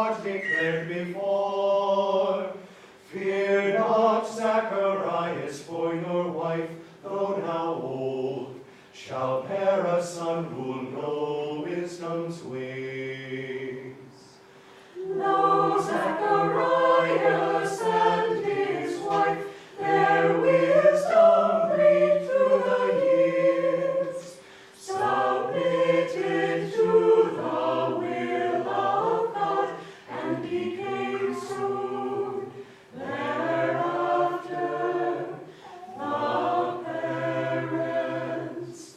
not declared before. Fear not, Zacharias, for your wife, though now old, shall bear a son who'll know wisdom's ways. Now Zacharias and his wife their wisdom breathed through the years, submitted to the will of God, and became soon thereafter the parents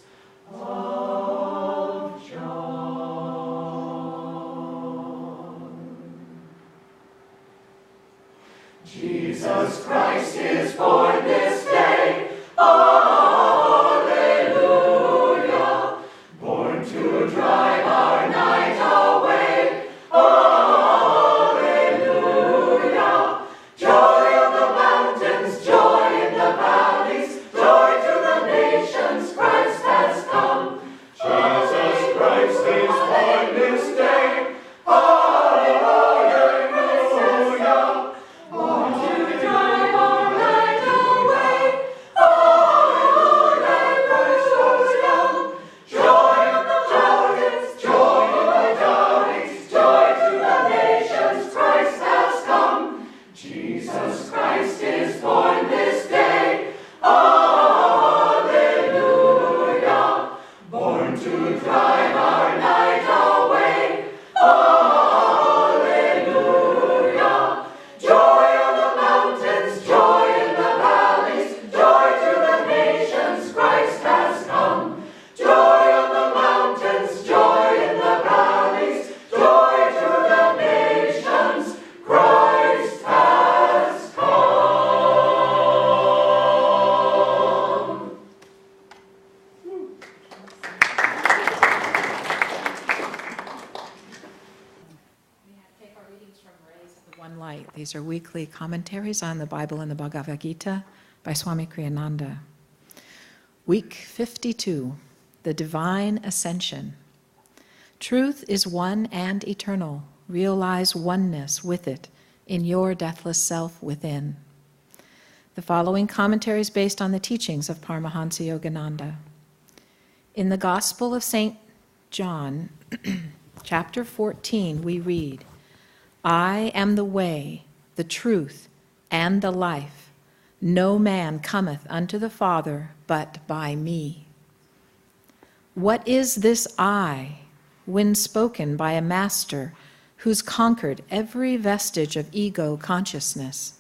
of John. Jesus Christ is born this day. Alleluia. Born to drive our night away. Alleluia. Joy on the mountains, joy in the valleys, joy to the nations, Christ has come. Jesus Christ is born this day. Alleluia. Born to drive our night away. Alleluia. Christ has come. Joy on the mountains, joy in the valleys, joy to the nations, Christ has come. Jesus Christ is born this day. Alleluia. Born to drive our night away. Alleluia. Joy on the mountains, joy in the valleys, joy to the nations, Christ has come. Joy on the mountains, joy in the valleys, joy to the nations, Christ has come. We take our readings from Rays of the One Light. These are weekly commentaries on the Bible and the Bhagavad Gita by Swami Kriyananda. Week 52, the Divine Ascension. Truth is one and eternal. Realize oneness with it in your deathless self within. The following commentary is based on the teachings of Paramahansa Yogananda. In the Gospel of St. John, chapter 14, we read, I am the way, the truth, and the life. No man cometh unto the Father but by me. What is this I, when spoken by a master who's conquered every vestige of ego consciousness?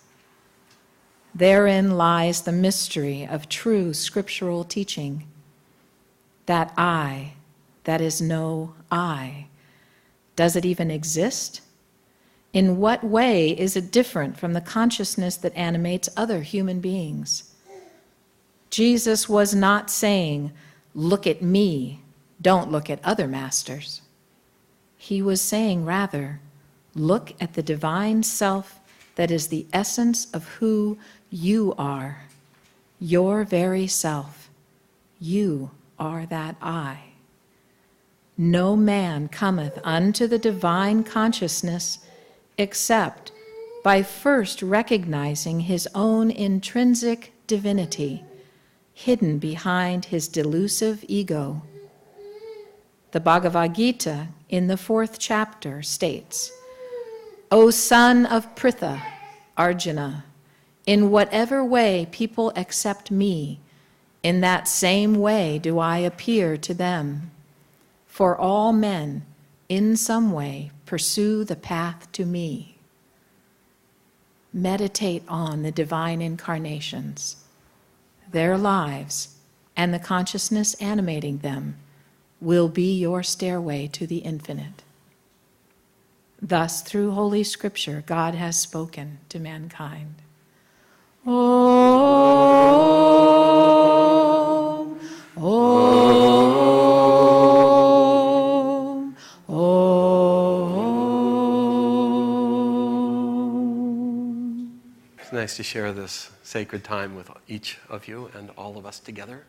Therein lies the mystery of true scriptural teaching. That I, that is no I. Does it even exist? In what way is it different from the consciousness that animates other human beings? Jesus was not saying, look at me, don't look at other masters. He was saying rather, look at the divine self that is the essence of who you are, your very self. You are that I. No man cometh unto the divine consciousness except by first recognizing his own intrinsic divinity hidden behind his delusive ego. The Bhagavad Gita in the 4th chapter states, O son of Pritha, Arjuna, in whatever way people accept me, in that same way do I appear to them. For all men, in some way, pursue the path to me. Meditate on the divine incarnations, their lives, and the consciousness animating them will be your stairway to the infinite. Thus, through Holy Scripture, God has spoken to mankind. Om, Om, Om. It's nice to share this sacred time with each of you and all of us together.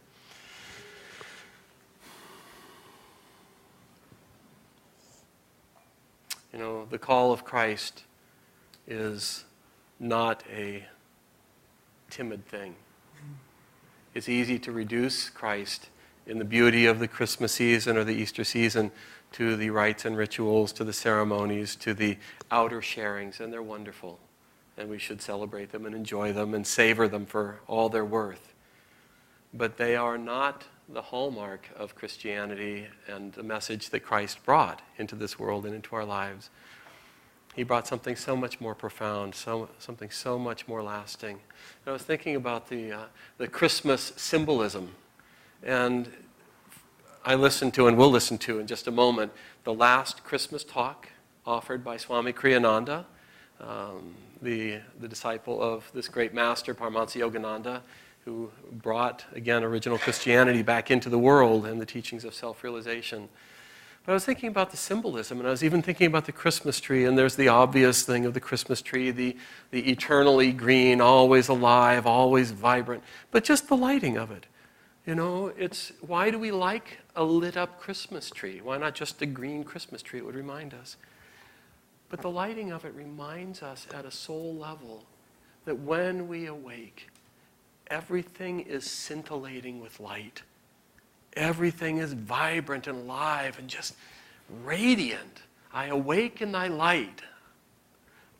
You know, the call of Christ is not a timid thing. It's easy to reduce Christ in the beauty of the Christmas season or the Easter season to the rites and rituals, to the ceremonies, to the outer sharings, and they're wonderful. And we should celebrate them and enjoy them and savor them for all they're worth. But they are not the hallmark of Christianity and the message that Christ brought into this world and into our lives. He brought something so much more profound, something so much more lasting. And I was thinking about the Christmas symbolism. And I listened to, and will listen to in just a moment, the last Christmas talk offered by Swami Kriyananda, the disciple of this great master, Paramahansa Yogananda, who brought, again, original Christianity back into the world and the teachings of self-realization. But I was thinking about the symbolism, and I was even thinking about the Christmas tree, and there's the obvious thing of the Christmas tree, the eternally green, always alive, always vibrant, but just the lighting of it. You know, why do we like a lit-up Christmas tree? Why not just a green Christmas tree? It would remind us. But the lighting of it reminds us at a soul level that when we awake, everything is scintillating with light. Everything is vibrant and alive and just radiant. I awake in thy light.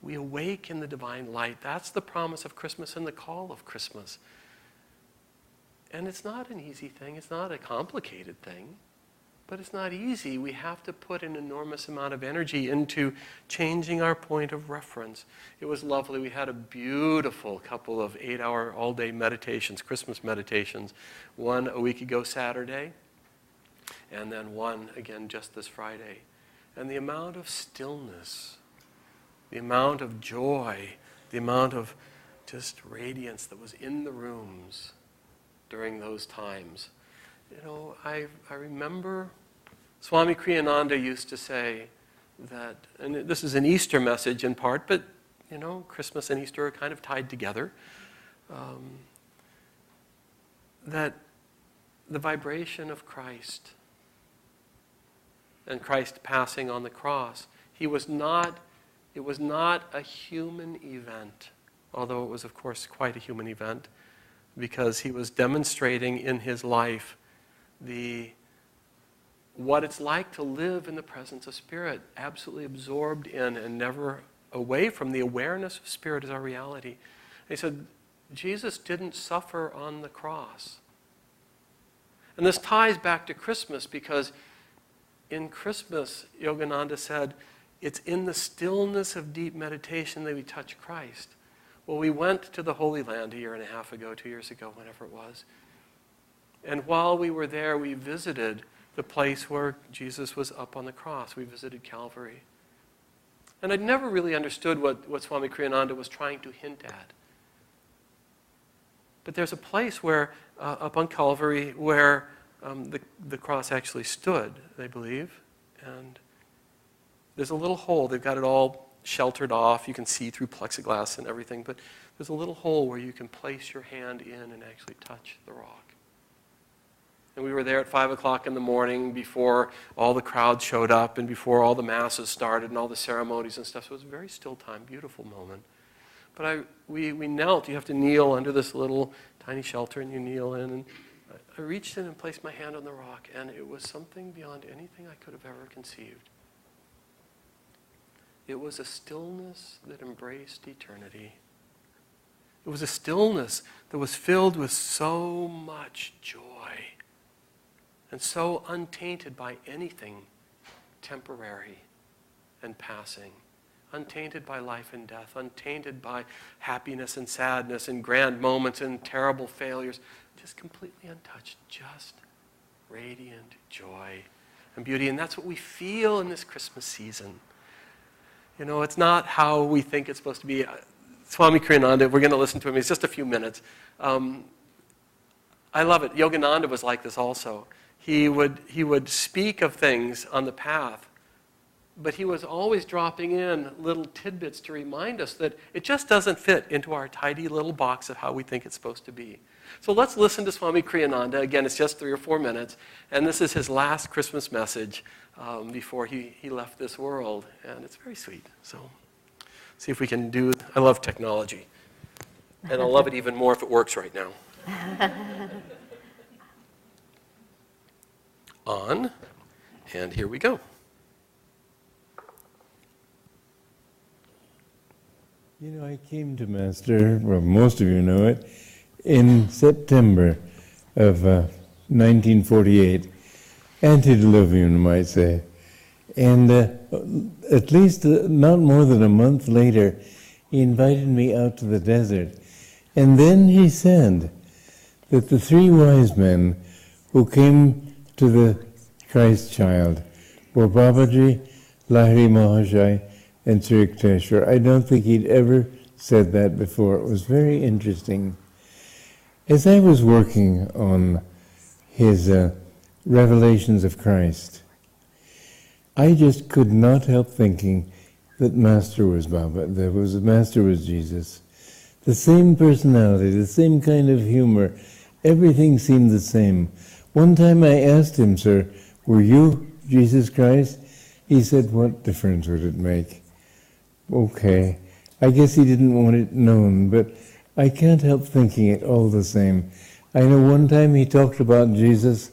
We awake in the divine light. That's the promise of Christmas and the call of Christmas. And it's not an easy thing. It's not a complicated thing. But it's not easy. We have to put an enormous amount of energy into changing our point of reference. It was lovely. We had a beautiful couple of 8-hour all-day meditations, Christmas meditations. One a week ago Saturday, and then one again just this Friday. And the amount of stillness, the amount of joy, the amount of just radiance that was in the rooms during those times. You know, I remember Swami Kriyananda used to say that, and this is an Easter message in part, but, you know, Christmas and Easter are kind of tied together, that the vibration of Christ and Christ passing on the cross, it was not a human event, although it was, of course, quite a human event, because he was demonstrating in his life what it's like to live in the presence of Spirit, absolutely absorbed in and never away from the awareness of Spirit as our reality. And he said, Jesus didn't suffer on the cross. And this ties back to Christmas because in Christmas, Yogananda said, it's in the stillness of deep meditation that we touch Christ. Well, we went to the Holy Land 1.5 years ago, 2 years ago, whenever it was. And while we were there, we visited the place where Jesus was up on the cross. We visited Calvary. And I'd never really understood what Swami Kriyananda was trying to hint at. But there's a place where, up on Calvary, where the cross actually stood, they believe. And there's a little hole. They've got it all sheltered off. You can see through plexiglass and everything. But there's a little hole where you can place your hand in and actually touch the rock. And we were there at 5 o'clock in the morning before all the crowd showed up and before all the masses started and all the ceremonies and stuff. So it was a very still time, beautiful moment. But we knelt. You have to kneel under this little tiny shelter, and you kneel in. And I reached in and placed my hand on the rock, and it was something beyond anything I could have ever conceived. It was a stillness that embraced eternity. It was a stillness that was filled with so much joy and so untainted by anything temporary and passing, untainted by life and death, untainted by happiness and sadness and grand moments and terrible failures, just completely untouched, just radiant joy and beauty. And that's what we feel in this Christmas season. You know, it's not how we think it's supposed to be. Swami Kriyananda, we're going to listen to him. It's just a few minutes. I love it. Yogananda was like this also. He would speak of things on the path But he was always dropping in little tidbits to remind us that it just doesn't fit into our tidy little box of how we think it's supposed to be. So let's listen to Swami Kriyananda. Again, it's just 3 or 4 minutes. And this is his last Christmas message before he left this world. And it's very sweet. So see if we can do. I love technology. And I'll love it even more if it works right now. On. And here we go. You know, I came to Master, well, most of you know it, in September of 1948. Antediluvian, you might say. And at least not more than a month later, he invited me out to the desert. And then he said that the 3 wise men who came to the Christ child were Babaji, Lahiri Mahashai, and Sri Yukteswar. I don't think he'd ever said that before. It was very interesting. As I was working on his Revelations of Christ, I just could not help thinking that Master was Baba, Master was Jesus. The same personality, the same kind of humor, everything seemed the same. One time I asked him, "Sir, were you Jesus Christ?" He said, "What difference would it make?" Okay, I guess he didn't want it known, but I can't help thinking it all the same. I know one time he talked about Jesus,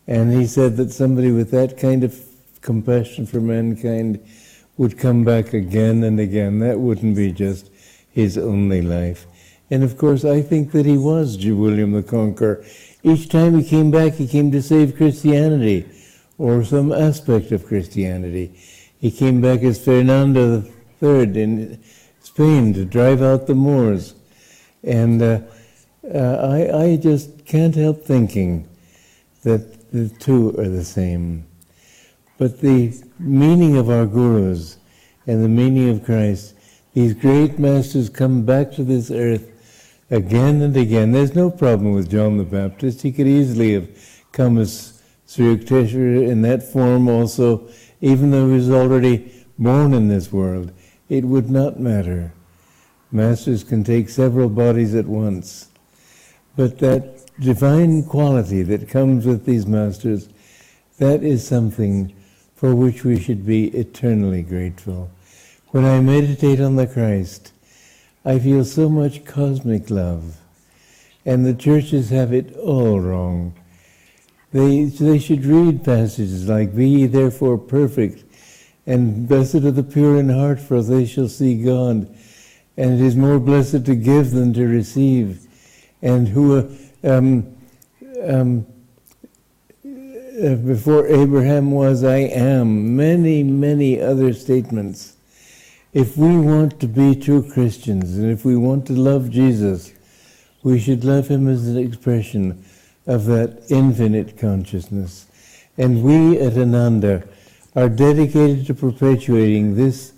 and he said that somebody with that kind of compassion for mankind would come back again and again. That wouldn't be just his only life. And of course, I think that he was William the Conqueror. Each time he came back, he came to save Christianity, or some aspect of Christianity. He came back as Fernando III in Spain to drive out the Moors. And I just can't help thinking that the two are the same. But the meaning of our gurus and the meaning of Christ, these great masters come back to this earth again and again. There's no problem with John the Baptist. He could easily have come as Sri Yukteswar in that form also, even though he was already born in this world. It would not matter. Masters can take several bodies at once. But that divine quality that comes with these masters, that is something for which we should be eternally grateful. When I meditate on the Christ, I feel so much cosmic love. And the churches have it all wrong. They should read passages like, "Be ye therefore perfect, and blessed are the pure in heart, for they shall see God. And it is more blessed to give than to receive. And who before Abraham was, I am." Many, many other statements. If we want to be true Christians, and if we want to love Jesus, we should love him as an expression of that infinite consciousness. And we at Ananda are dedicated to perpetuating this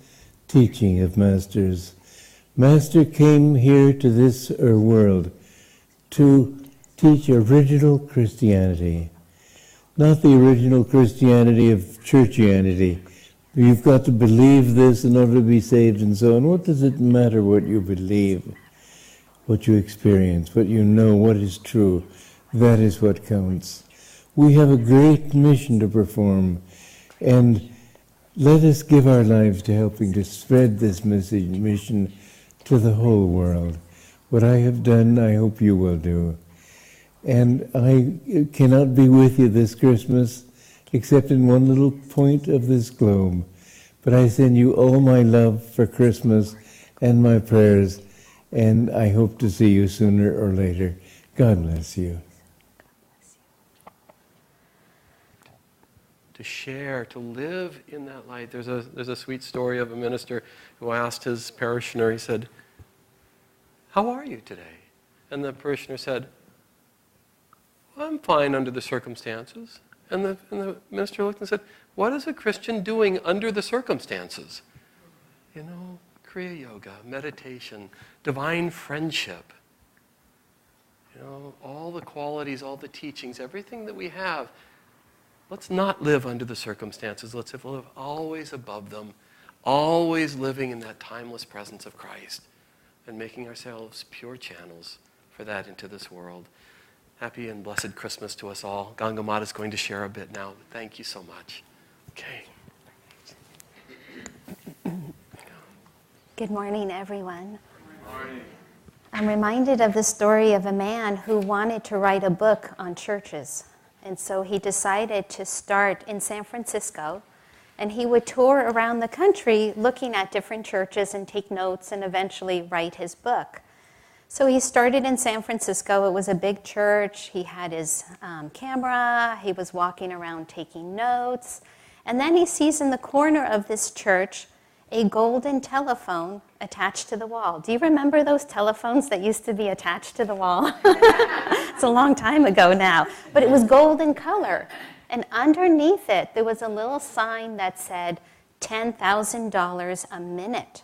teaching of Masters. Master came here to this world to teach original Christianity, not the original Christianity of churchianity. You've got to believe this in order to be saved and so on. What does it matter what you believe, what you experience, what you know, what is true? That is what counts. We have a great mission to perform, and let us give our lives to helping to spread this mission to the whole world. What I have done, I hope you will do. And I cannot be with you this Christmas except in one little point of this globe. But I send you all my love for Christmas and my prayers, and I hope to see you sooner or later. God bless you. To share, to live in that light. There's a sweet story of a minister who asked his parishioner, he said, "How are you today?" And the parishioner said, "I'm fine under the circumstances." And the minister looked and said, "What is a Christian doing under the circumstances?" You know, Kriya Yoga, meditation, divine friendship. You know, all the qualities, all the teachings, everything that we have Let's not live under the circumstances. Let's live always above them, always living in that timeless presence of Christ and making ourselves pure channels for that into this world. Happy and blessed Christmas to us all. Gangamata is going to share a bit now. Thank you so much. Okay. Good morning, everyone. Good morning. I'm reminded of the story of a man who wanted to write a book on churches. And so he decided to start in San Francisco, and he would tour around the country looking at different churches and take notes and eventually write his book. So he started in San Francisco. It was a big church. He had his camera. He was walking around taking notes. And then he sees in the corner of this church a golden telephone attached to the wall. Do you remember those telephones that used to be attached to the wall? It's a long time ago now. But it was golden color. And underneath it, there was a little sign that said $10,000 a minute.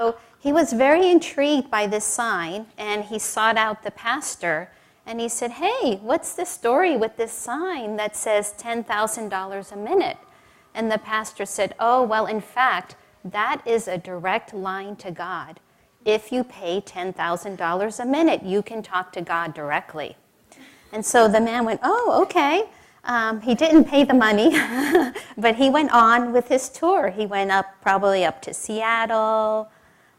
So he was very intrigued by this sign, and he sought out the pastor, and he said, "Hey, what's the story with this sign that says $10,000 a minute?" And the pastor said, "Oh, well, in fact, that is a direct line to God. If you pay $10,000 a minute, you can talk to God directly." And so the man went, "Oh, okay." He didn't pay the money, but he went on with his tour. He went probably up to Seattle,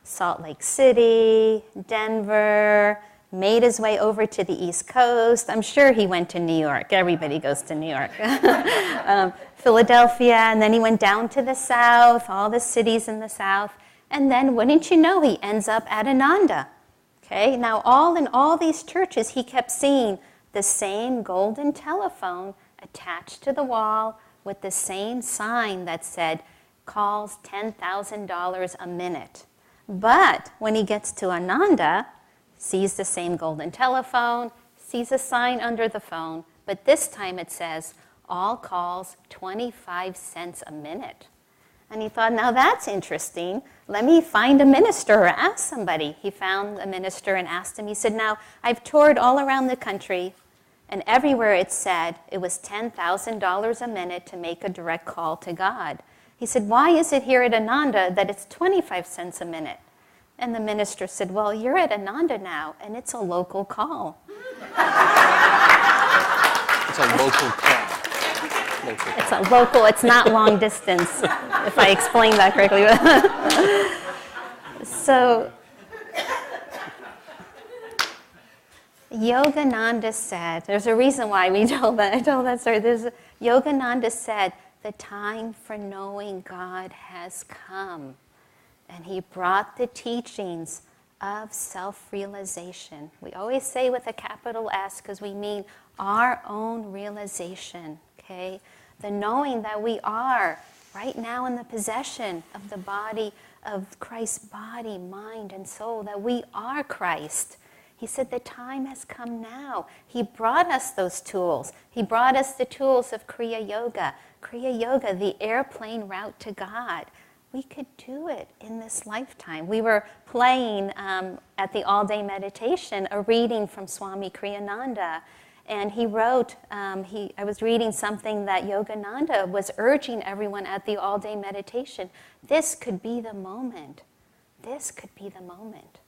Salt Lake City, Denver, made his way over to the East Coast. I'm sure he went to New York. Everybody goes to New York. Philadelphia, and then he went down to the South, all the cities in the South. And then, wouldn't you know, he ends up at Ananda. Okay, now in all these churches, he kept seeing the same golden telephone attached to the wall with the same sign that said, calls $10,000 a minute. But when he gets to Ananda, sees the same golden telephone, sees a sign under the phone, but this time it says, all calls 25 cents a minute. And he thought, now that's interesting. Let me find a minister or ask somebody. He found a minister and asked him. He said, now, I've toured all around the country, and everywhere it said it was $10,000 a minute to make a direct call to God. He said, why is it here at Ananda that it's 25 cents a minute? And the minister said, well, you're at Ananda now, and it's a local call. It's a local call. It's a local, it's not long distance, if I explained that correctly. So, Yogananda said, there's a reason why I told that story. Yogananda said, the time for knowing God has come. And he brought the teachings of self-realization. We always say with a capital S because we mean our own realization, okay? The knowing that we are right now in the possession of the body of Christ's body, mind, and soul, that we are Christ. He said the time has come now. He brought us those tools. He brought us the tools of Kriya Yoga. Kriya Yoga, the airplane route to God. We could do it in this lifetime. We were playing at the all-day meditation a reading from Swami Kriyananda, and he wrote, I was reading something that Yogananda was urging everyone at the all-day meditation. This could be the moment. This could be the moment.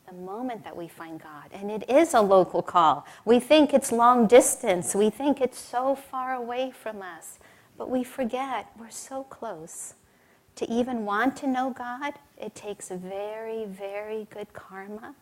The moment that we find God. And it is a local call. We think it's long distance. We think it's so far away from us. But we forget we're so close. To even want to know God, it takes very, very good karma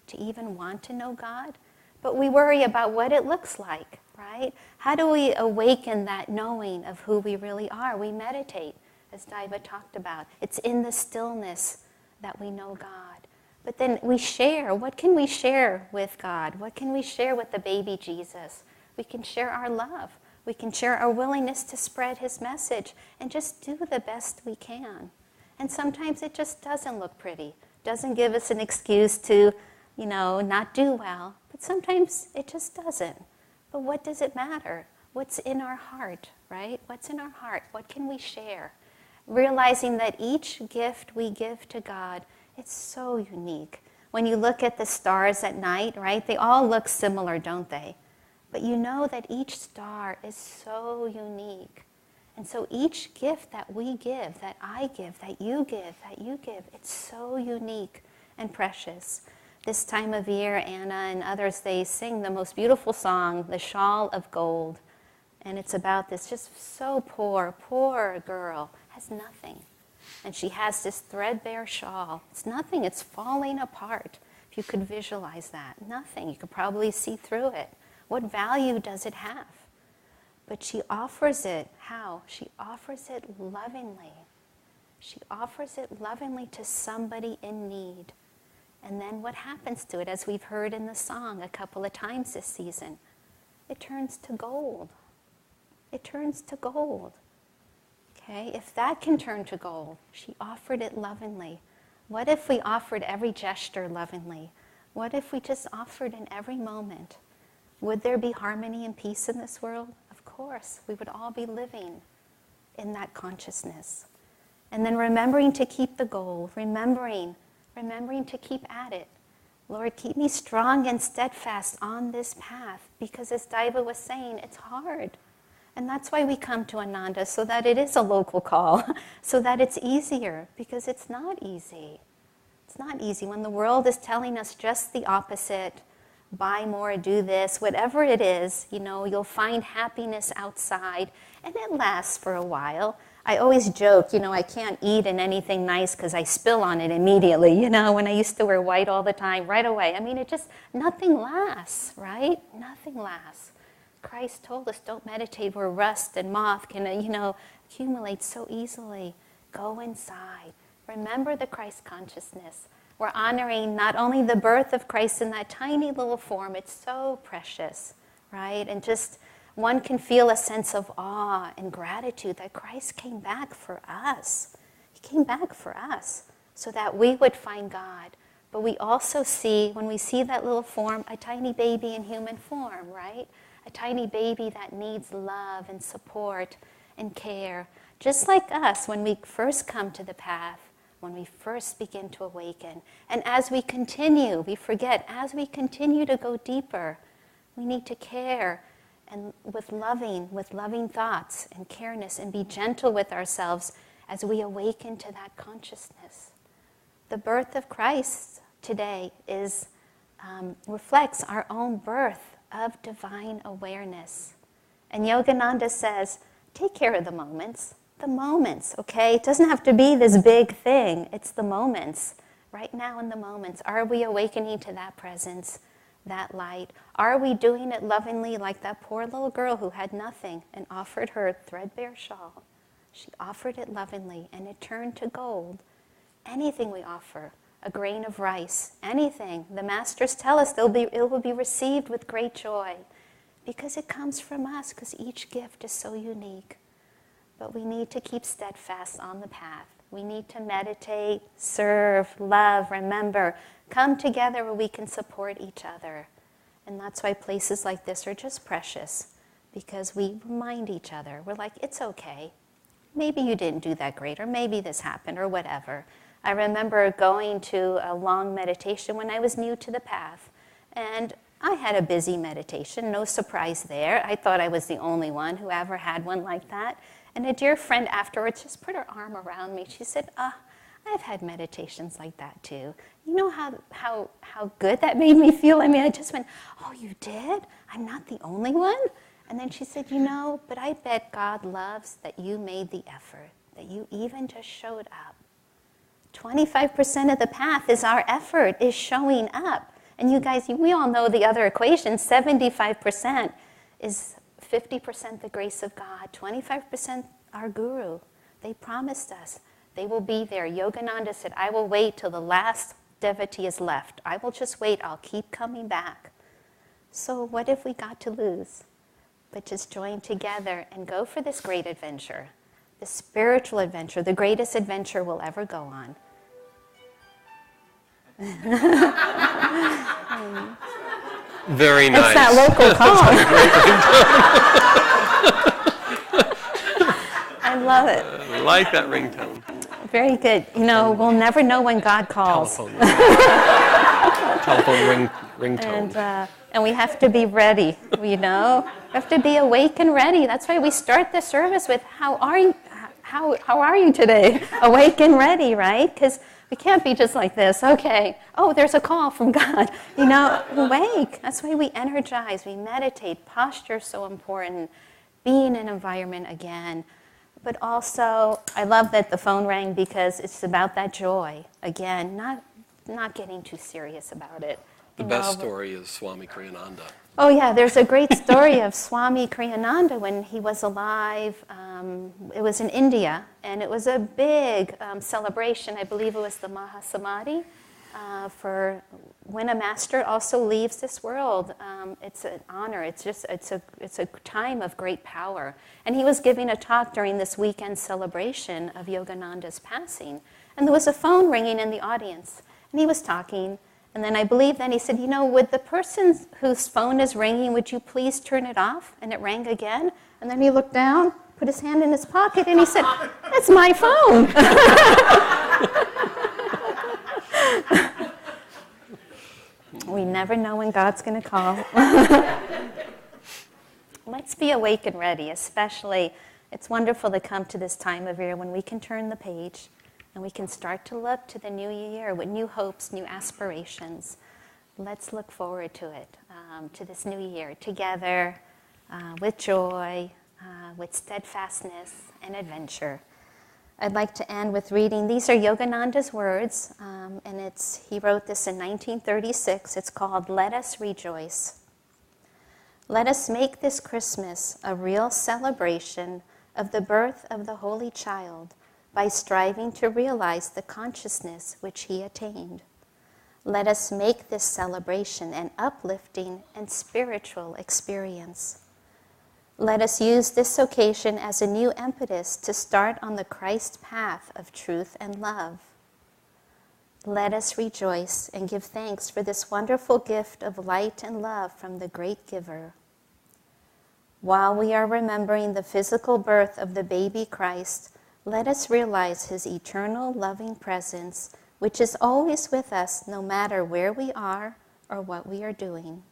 to even want to know God. But we worry about what it looks like, right? How do we awaken that knowing of who we really are? We meditate, as Daiva talked about. It's in the stillness that we know God. But then we share. What can we share with God? What can we share with the baby Jesus? We can share our love. We can share our willingness to spread his message and just do the best we can. And sometimes it just doesn't look pretty. Doesn't give us an excuse to, not do well. But sometimes it just doesn't. But what does it matter? What's in our heart, right? What's in our heart? What can we share? Realizing that each gift we give to God, it's so unique. When you look at the stars at night, right, they all look similar, don't they? But you know that each star is so unique. And so each gift that we give, that I give, that you give, it's so unique and precious. This time of year, Anna and others, they sing the most beautiful song, The Shawl of Gold. And it's about this just so poor girl, has nothing. And she has this threadbare shawl. It's nothing, it's falling apart. If you could visualize that, nothing. You could probably see through it. What value does it have? But she offers it, how? She offers it lovingly. She offers it lovingly to somebody in need. And then what happens to it, as we've heard in the song a couple of times this season? It turns to gold. It turns to gold. Okay, if that can turn to gold, she offered it lovingly. What if we offered every gesture lovingly? What if we just offered in every moment? Would there be harmony and peace in this world? Of course, we would all be living in that consciousness. And then remembering to keep the goal, remembering to keep at it. Lord, keep me strong and steadfast on this path, because as Daiva was saying, it's hard. And that's why we come to Ananda, so that it is a local call, so that it's easier, because it's not easy. It's not easy when the world is telling us just the opposite. Buy more, do this, whatever it is, you'll find happiness outside, and it lasts for a while. I always joke, I can't eat in anything nice because I spill on it immediately, when I used to wear white all the time, right away. I mean, nothing lasts, right? Nothing lasts. Christ told us, don't meditate where rust and moth can, accumulate so easily. Go inside. Remember the Christ consciousness. We're honoring not only the birth of Christ in that tiny little form, it's so precious, right? And just one can feel a sense of awe and gratitude that Christ came back for us. He came back for us so that we would find God. But we also see, when we see that little form, a tiny baby in human form, right? A tiny baby that needs love and support and care. Just like us, when we first come to the path, when we first begin to awaken. And as we continue, we forget, as we continue to go deeper, we need to care and with loving thoughts and careness, and be gentle with ourselves as we awaken to that consciousness. The birth of Christ today reflects our own birth of divine awareness. And Yogananda says, take care of the moments, okay? It doesn't have to be this big thing. It's the moments, right now in the moments. Are we awakening to that presence, that light? Are we doing it lovingly like that poor little girl who had nothing and offered her threadbare shawl? She offered it lovingly and it turned to gold. Anything we offer, a grain of rice, anything, the masters tell us it will be received with great joy because it comes from us, because each gift is so unique. But we need to keep steadfast on the path. We need to meditate, serve, love, remember, come together where we can support each other. And that's why places like this are just precious, because we remind each other. We're like, it's okay. Maybe you didn't do that great, or maybe this happened, or whatever. I remember going to a long meditation when I was new to the path, and I had a busy meditation, no surprise there. I thought I was the only one who ever had one like that. And a dear friend afterwards just put her arm around me. She said, I've had meditations like that too. You know how good that made me feel? I mean, I just went, oh, you did? I'm not the only one? And then she said, but I bet God loves that you made the effort, that you even just showed up. 25% of the path is our effort, is showing up. And you guys, we all know the other equation. 75% is 50% the grace of God, 25% our guru. They promised us they will be there. Yogananda said, I will wait till the last devotee is left. I will just wait. I'll keep coming back. So what if we got to lose? But just join together and go for this great adventure, this spiritual adventure, the greatest adventure we'll ever go on. Very nice. It's that local call. I love it. I like that ringtone. Very good. You know, we'll never know when God calls. Telephone ringtone. And we have to be ready, you know. We have to be awake and ready. That's why we start the service with, how are you? How are you today? Awake and ready, right? Because we can't be just like this. Okay, oh, there's a call from God. You know, awake. That's why we energize, we meditate. Posture is so important. Be in an environment again. But also, I love that the phone rang because it's about that joy. Again, not getting too serious about it. The best story is Swami Kriyananda. Oh yeah, there's a great story of Swami Kriyananda when he was alive. It was in India, and it was a big celebration. I believe it was the Mahasamadhi for when a master also leaves this world. It's an honor. It's a time of great power. And he was giving a talk during this weekend celebration of Yogananda's passing, and there was a phone ringing in the audience, and he was talking. And then I believe then he said, you know, would the person whose phone is ringing, would you please turn it off? And it rang again. And then he looked down, put his hand in his pocket, and he said, that's my phone. We never know when God's going to call. Let's be awake and ready, especially. It's wonderful to come to this time of year when we can turn the page and we can start to look to the new year with new hopes, new aspirations. Let's look forward to it, to this new year, together, with joy, with steadfastness and adventure. I'd like to end with reading. These are Yogananda's words, and he wrote this in 1936. It's called, "Let Us Rejoice." Let us make this Christmas a real celebration of the birth of the Holy Child, by striving to realize the consciousness which he attained. Let us make this celebration an uplifting and spiritual experience. Let us use this occasion as a new impetus to start on the Christ path of truth and love. Let us rejoice and give thanks for this wonderful gift of light and love from the great giver. While we are remembering the physical birth of the baby Christ, let us realize his eternal loving presence, which is always with us no matter where we are or what we are doing.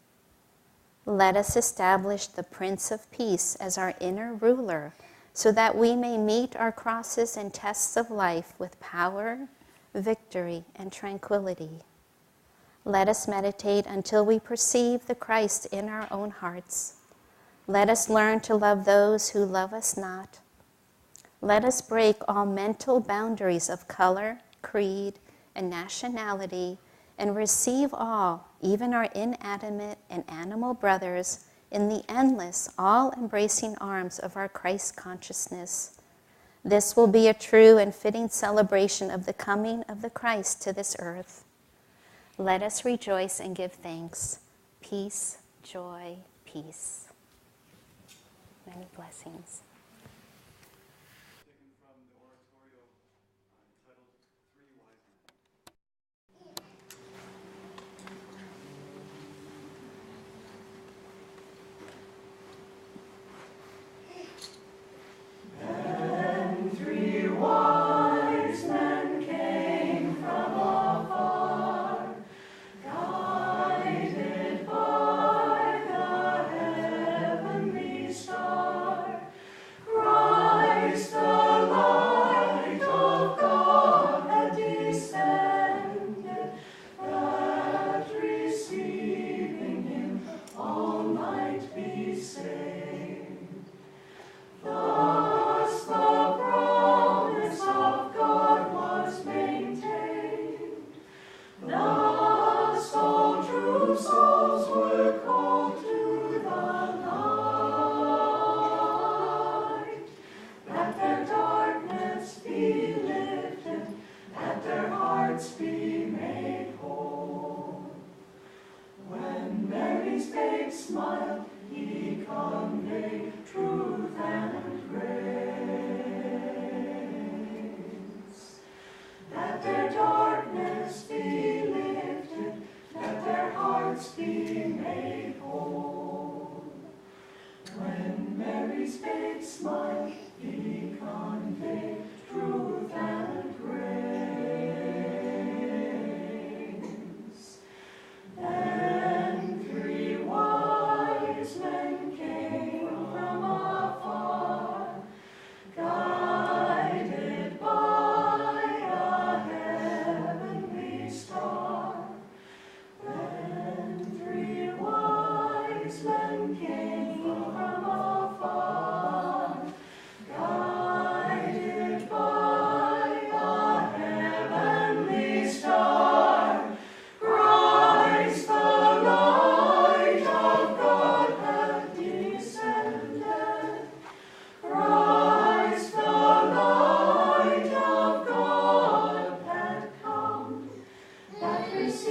Let us establish the Prince of Peace as our inner ruler, so that we may meet our crosses and tests of life with power, victory, and tranquility. Let us meditate until we perceive the Christ in our own hearts. Let us learn to love those who love us not. Let us break all mental boundaries of color, creed, and nationality, and receive all, even our inanimate and animal brothers, in the endless, all-embracing arms of our Christ consciousness. This will be a true and fitting celebration of the coming of the Christ to this earth. Let us rejoice and give thanks. Peace, joy, peace. Many blessings. Mary's face smile, he conveyed truth and grace.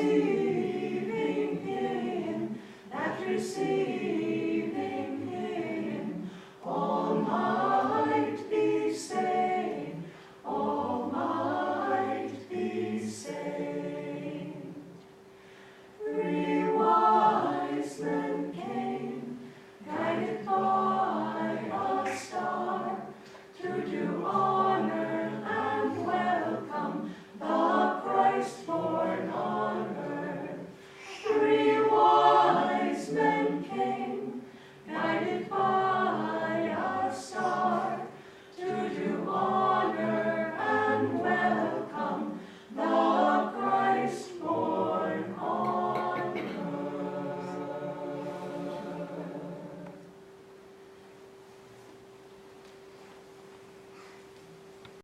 see.